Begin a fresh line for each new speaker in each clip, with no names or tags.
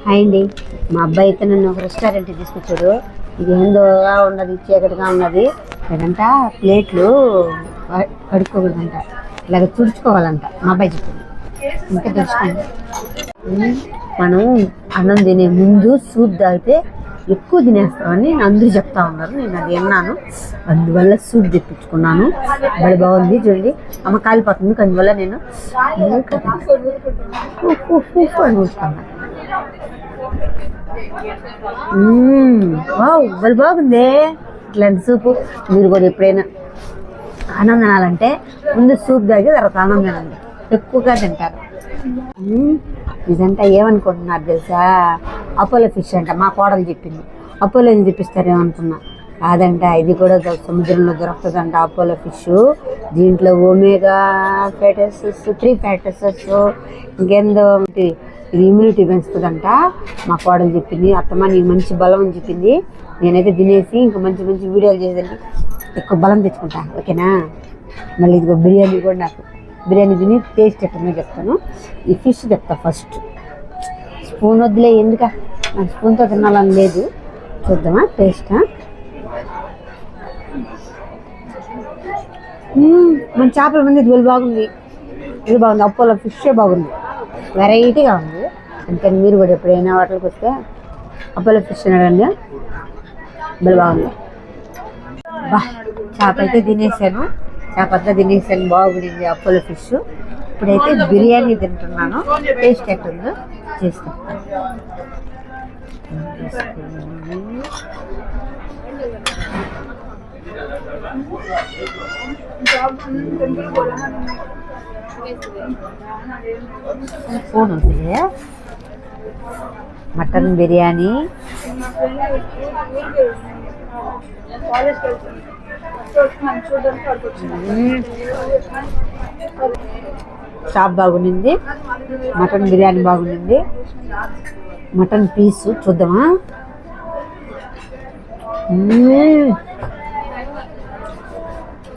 Hi అండి. మా అబ్బాయి అయితే నన్ను ఒక రెస్టారెంట్కి తీసుకొచ్చాడు. ఇది ఏందోగా ఉన్నది, చీకటిగా ఉన్నది. లేదంట ప్లేట్లు కడుక్కోకూడదంట, ఇలాగ తుడుచుకోవాలంట. మా అబ్బాయి చెప్పింది. ఇంకా తుడుచుకోండి. మనం అన్నం తినే ముందు సూప్ తాగితే ఎక్కువ తినేస్తామని అందరూ చెప్తా ఉన్నారు. నేను అది విన్నాను, అందువల్ల సూప్ తెప్పించుకున్నాను. బడి బాగుంది చూడండి. అమ్మ కాలిపోతుంది, అందువల్ల నేను అని చూసుకున్నాను. బలి బాగుంది ఇట్లాంటి సూపు. మీరు కూడా ఎప్పుడైనా అన్నం తినాలంటే ముందు సూప్ తాగి తర్వాత అన్నం తినండి, ఎక్కువగా తింటారు. ఇదంతా ఏమనుకుంటున్నారు తెలుసా? అపోలో ఫిష్ అంట. మా కోడలు చెప్పింది. అపోలో ఏం చూపిస్తారేమనుకున్నా, కాదంట. ఇది కూడా సముద్రంలో దొరుకుతుందంట అపోలో ఫిష్. దీంట్లో ఒమేగా ఫ్యాటసెస్, 3 ఫ్యాటసెస్, ఇంకేందో ఇది ఇమ్యూనిటీ పెంచుతుందంట. మా కోడలు చెప్పింది. అత్తమ్మ నీకు మంచి బలం అని చెప్పింది. నేనైతే తినేసి ఇంకా మంచి మంచి వీడియోలు చేసేది ఎక్కువ బలం తెచ్చుకుంటా, ఓకేనా? మళ్ళీ ఇదిగో బిర్యానీ కూడా, నాకు బిర్యానీ తిని టేస్ట్ ఎట్టుందో చెప్తాను. ఈ ఫిష్ చెప్తా ఫస్ట్. స్పూన్ వద్దులే, ఎందుక నాకు స్పూన్తో తినాలని లేదు. చూద్దామా టేస్ట్. మన చేపల మంది ఇది బాగుంది. ఇది బాగుంది. అపోలో ఫిషే బాగుంది, వెరైటీగా ఉంది. అందుకని మీరు కూడా ఎప్పుడైనా హోటల్కి వస్తే అపోలో ఫిష్ తినడండి, బలి బాగుంది. చేప అయితే తినేసాను, బాగుంది అపోలో ఫిష్. ఇప్పుడైతే బిర్యానీ తింటున్నాను. టేస్ట్ ఎట్టుందో చేస్తాను. మటన్ బిర్యానీ, చాప్ బాగుంది, మటన్ బిర్యానీ బాగుంది. మటన్ పీసు చూద్దామా?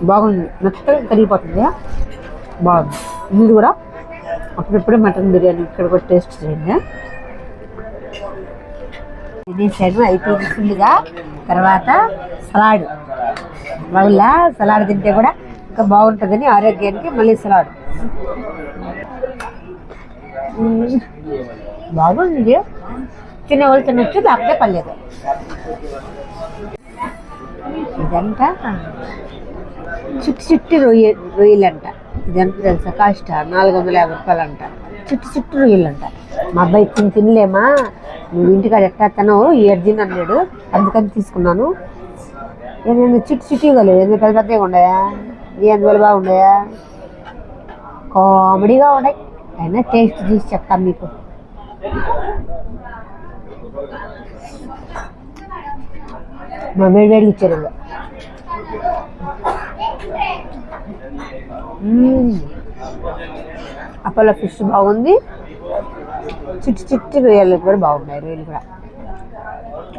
బాగుంది, మెత్తగా కరిగిపోతుంది, బాగుంది. మీరు కూడా అప్పుడప్పుడే మటన్ బిర్యానీ ఇక్కడ కూడా టేస్ట్ చేయండి. తినేసాను అయిపోయింది ఫుల్గా. తర్వాత సలాడ్, వాళ్ళ సలాడ్ తింటే కూడా ఇంకా బాగుంటుందని ఆరోగ్యానికి. మళ్ళీ సలాడ్ బాగుంది, తినేవాళ్ళు తినొచ్చు, లేకపోతే పర్లేదు. ఇదంతా చుట్టి రొయ్యలంట. ఇదంతా తెలుసా? కాస్ట్ 450 రూపాయలంట. చుట్టి రొయ్యలంట. మా అబ్బాయి తినలేమా, నువ్వు ఇంటికాడ ఎట్టా తినవు, ఏడ్జిన్ అన్నాడు. అందుకని తీసుకున్నాను. ఏమైనా చిట్టిగా లేదు, ఎందుకు పెద్ద పెద్దగా ఉన్నాయా? అందువల్ల బాగున్నాయా? కామెడీగా ఉన్నాయి. అయినా టేస్ట్ చూసి చెప్తాను మీకు. మా వేడివేడికి ఇచ్చారు. అపోలో ఫిష్ బాగుంది, చిట్టి రొయ్యలు కూడా బాగున్నాయి. రొయ్యలు కూడా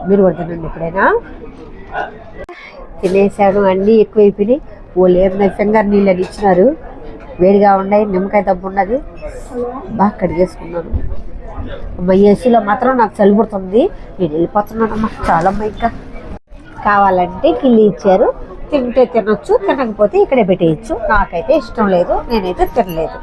మీరు కొడుతుందండి ఎప్పుడైనా. తినేసాను, అన్నీ ఎక్కువైపోయినాయి. లేదు ఫింగర్ నీళ్ళు అని ఇచ్చినారు, వేడిగా ఉన్నాయి. నిమ్మకాయ తప్పు ఉన్నది, బాగా కడిగేసుకున్నాను. అమ్మ ఏసీలో మాత్రం నాకు చలిపుడుతుంది, నేను వెళ్ళిపోతున్నానమ్మా. చాలమ్మా, ఇంకా కావాలంటే కిల్లి ఇచ్చారు, తింటే తినొచ్చు, తినకపోతే ఇక్కడే పెట్టేయచ్చు. నాకైతే ఇష్టం లేదు, నేనైతే తినలేదు.